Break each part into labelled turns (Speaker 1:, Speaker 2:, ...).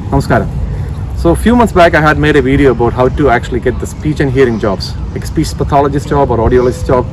Speaker 1: Namaskaram. So a few months back I had made a video about how to actually get the speech and hearing jobs, like speech pathologist job or audiologist job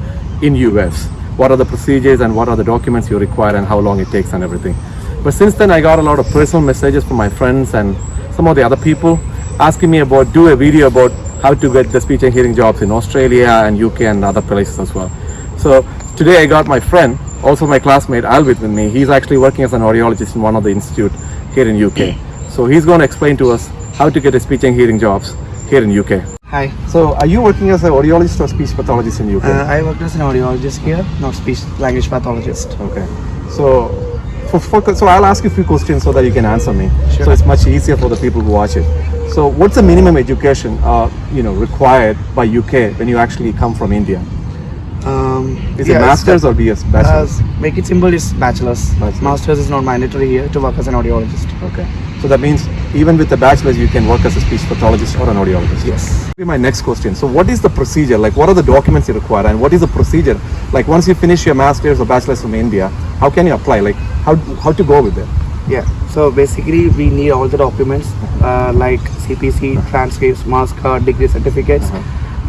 Speaker 1: in US. What are the procedures and what are the documents you require and how long it takes and everything. But since then I got a lot of personal messages from my friends and some of the other people asking me about do a video about how to get the speech and hearing jobs in Australia and UK and other places as well. So today I got my friend, also my classmate Alvin with me. He's actually working as an audiologist in one of the institute here in UK. So he's going to explain to us how to get a speech and hearing jobs here in UK.
Speaker 2: Hi.
Speaker 1: So are you working as an audiologist or speech pathologist in UK?
Speaker 2: I work as an audiologist here, not speech language pathologist.
Speaker 1: Okay. So so I'll ask you a few questions so that you can answer me.
Speaker 2: Sure.
Speaker 1: So it's much easier for the people who watch it. So what's the minimum education required by UK when you actually come from India? Is it masters or BS? Bachelor's?
Speaker 2: Make it simple, is bachelor's. Masters is not mandatory here to work as an audiologist.
Speaker 1: Okay. So that means even with the bachelor's you can work as a speech pathologist or an audiologist?
Speaker 2: Yes.
Speaker 1: My next question. So what is the procedure? Like what are the documents you require and what is the procedure? Like once you finish your master's or bachelor's from India, how can you apply? Like how to go with it?
Speaker 2: Yeah. So basically we need all the documents like CPC, transcripts, marks card, degree certificates.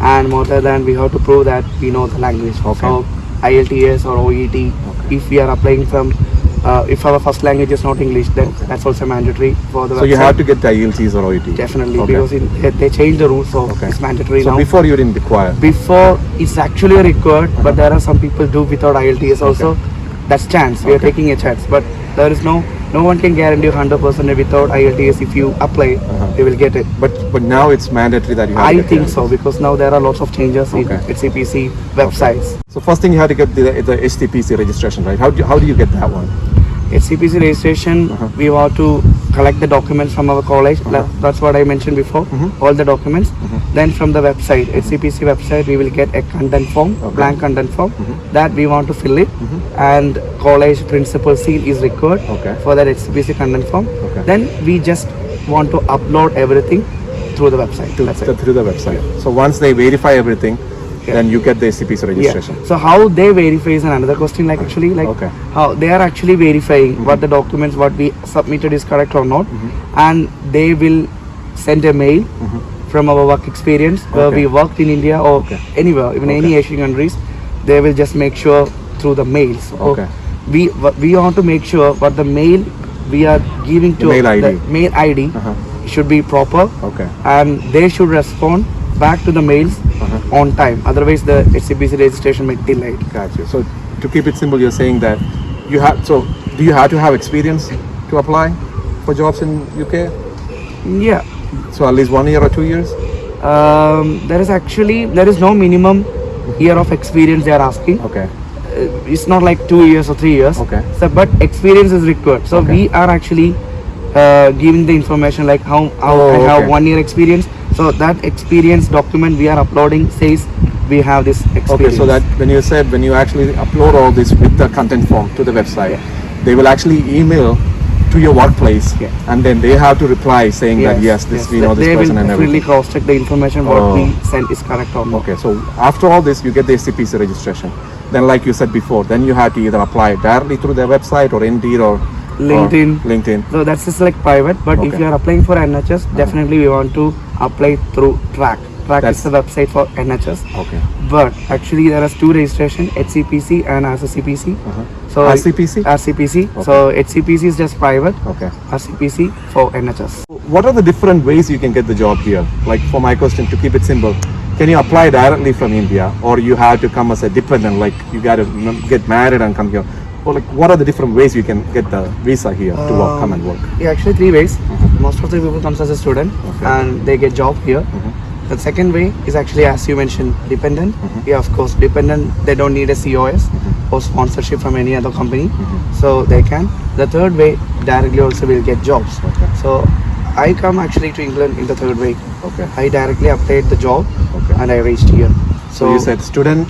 Speaker 2: And more than we have to prove that we know the language.
Speaker 1: Okay.
Speaker 2: So IELTS or OET, if we are applying from, if our first language is not English, then that's also mandatory for the website.
Speaker 1: So you have to get the IELTS or OET?
Speaker 2: Definitely, because they changed the rules, so it's mandatory now.
Speaker 1: So before you didn't require?
Speaker 2: Before it's actually required, but there are some people do without IELTS also. That's chance, we are taking a chance, but there is no one can guarantee 100% without IELTS. If you apply, they will get it.
Speaker 1: But now it's mandatory that you have to get
Speaker 2: think so, because now there are lots of changes in HCPC websites.
Speaker 1: So first thing you have to get the HCPC registration, right? How do you get that one?
Speaker 2: HCPC registration, we have to collect the documents from our college. That's what I mentioned before, all the documents. Then from the website, HCPC website, we will get a content form, blank content form, that we want to fill it. And college principal seal is required for that HCPC content form. Then we just want to upload everything through the website.
Speaker 1: Through the website. So once they verify everything, then you get the HCPC registration.
Speaker 2: So how they verify is another question, like actually how they are actually verifying what the documents what we submitted is correct or not, and they will send a mail from our work experience where we worked in India or anywhere, even any Asian countries. They will just make sure through the mails. So we want to make sure what the mail we are giving to the mail ID should be proper, and they should respond back to the mails on time. Otherwise, the HCPC registration may be delayed.
Speaker 1: Gotcha. So to keep it simple, you're saying that you have. So do you have to have experience to apply for jobs in UK?
Speaker 2: Yeah.
Speaker 1: So at least 1 year or 2 years?
Speaker 2: There is no minimum year of experience they are asking. It's not like 2 years or 3 years. So, but experience is required. So we are actually giving the information like how I have 1 year experience. So that experience document we are uploading says we have this experience.
Speaker 1: So that when you actually upload all this with the content form to the website, they will actually email to your workplace, and then they have to reply saying that we know this person and everything.
Speaker 2: They will really cross-check the information what we sent is correct or not.
Speaker 1: So after all this, you get the SCPC registration. Then, like you said before, then you have to either apply directly through their website or Indeed or LinkedIn.
Speaker 2: So that's just like private, but if you are applying for NHS, definitely we want to apply through Track. Track is the website for NHS. But actually there are two registration, HCPC and RCPC. So RCPC. So HCPC is just private. RCPC for NHS.
Speaker 1: What are the different ways you can get the job here? Like for my question, to keep it simple, can you apply directly from India, or you have to come as a dependent, like you got to get married and come here? Or like what are the different ways you can get the visa here to come and work?
Speaker 2: Yeah, actually 3 ways. Most of the people comes as a student and they get job here. The second way is actually, as you mentioned, dependent. Yeah, of course, dependent, they don't need a COS or sponsorship from any other company, so they can. The third way, directly also will get jobs. So I come actually to England in the third way. I directly applied the job and I reached here.
Speaker 1: So you said student,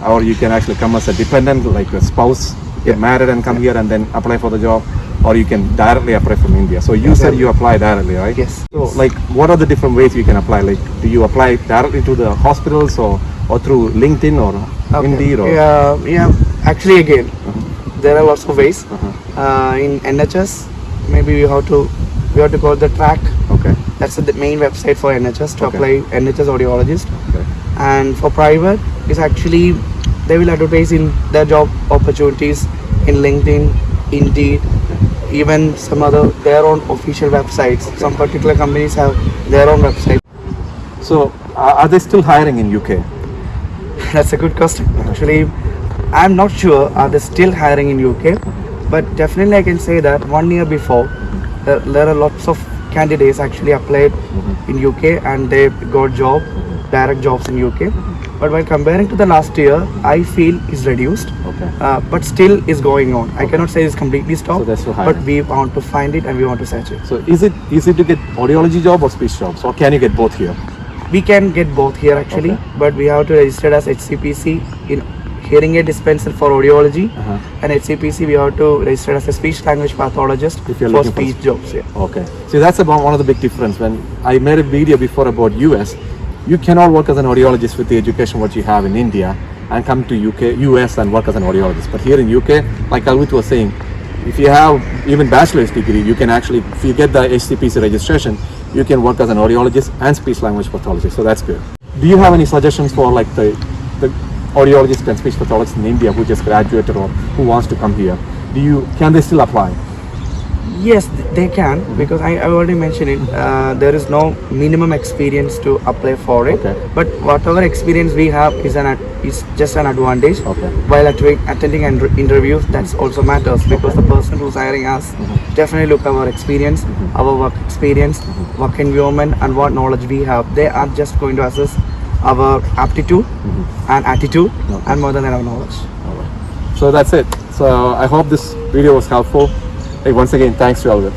Speaker 1: or you can actually come as a dependent, like a spouse, get married and come here and then apply for the job, or you can directly apply from India. So you said you apply directly, right?
Speaker 2: Yes.
Speaker 1: So like what are the different ways you can apply? Like do you apply directly to the hospitals or through LinkedIn or Indeed? Or?
Speaker 2: Yeah, actually again, there are lots of ways. In NHS, maybe you have to we have to go to the track.
Speaker 1: Okay.
Speaker 2: That's the main website for NHS to
Speaker 1: Okay.
Speaker 2: apply NHS audiologist.
Speaker 1: Okay.
Speaker 2: And for private, is actually they will advertise in their job opportunities in LinkedIn, Indeed, even some other their own official websites. Some particular companies have their own website.
Speaker 1: So are they still hiring in UK?
Speaker 2: That's a good question. Actually, I'm not sure are they still hiring in UK, but definitely I can say that 1 year before, there are lots of candidates actually applied in UK and they got direct jobs in UK. But while comparing to the last year, I feel is reduced.
Speaker 1: Okay.
Speaker 2: But still is going on. I cannot say it's completely stopped.
Speaker 1: So they're still
Speaker 2: but
Speaker 1: hiring.
Speaker 2: we want to find it and we want to search it.
Speaker 1: So is it easy to get audiology job or speech jobs, or can you get both here?
Speaker 2: We can get both here actually,
Speaker 1: Okay.
Speaker 2: but we have to register as HCPC in hearing aid dispenser for audiology, and HCPC we have to register as a speech language pathologist
Speaker 1: If you're
Speaker 2: for
Speaker 1: looking for
Speaker 2: speech jobs. Yeah.
Speaker 1: Okay. See, that's about one of the big difference. When I made a video before about US, you cannot work as an audiologist with the education what you have in India and come to US and work as an audiologist. But here in UK, like Alvit was saying, if you have even bachelor's degree, you can actually, if you get the HCPC registration, you can work as an audiologist and speech language pathologist. So that's good. Do you have any suggestions for like the audiologist and speech pathologist in India who just graduated or who wants to come here? Can they still apply?
Speaker 2: Yes, they can, because I already mentioned it. There is no minimum experience to apply for it.
Speaker 1: Okay.
Speaker 2: But whatever experience we have is just an advantage.
Speaker 1: Okay.
Speaker 2: While attending interviews, that also matters, because the person who's hiring us definitely look our experience, our work experience, work environment, and what knowledge we have. They are just going to assess our aptitude and attitude, and more than our knowledge.
Speaker 1: So that's it. So I hope this video was helpful. Hey, once again, thanks to Alvit.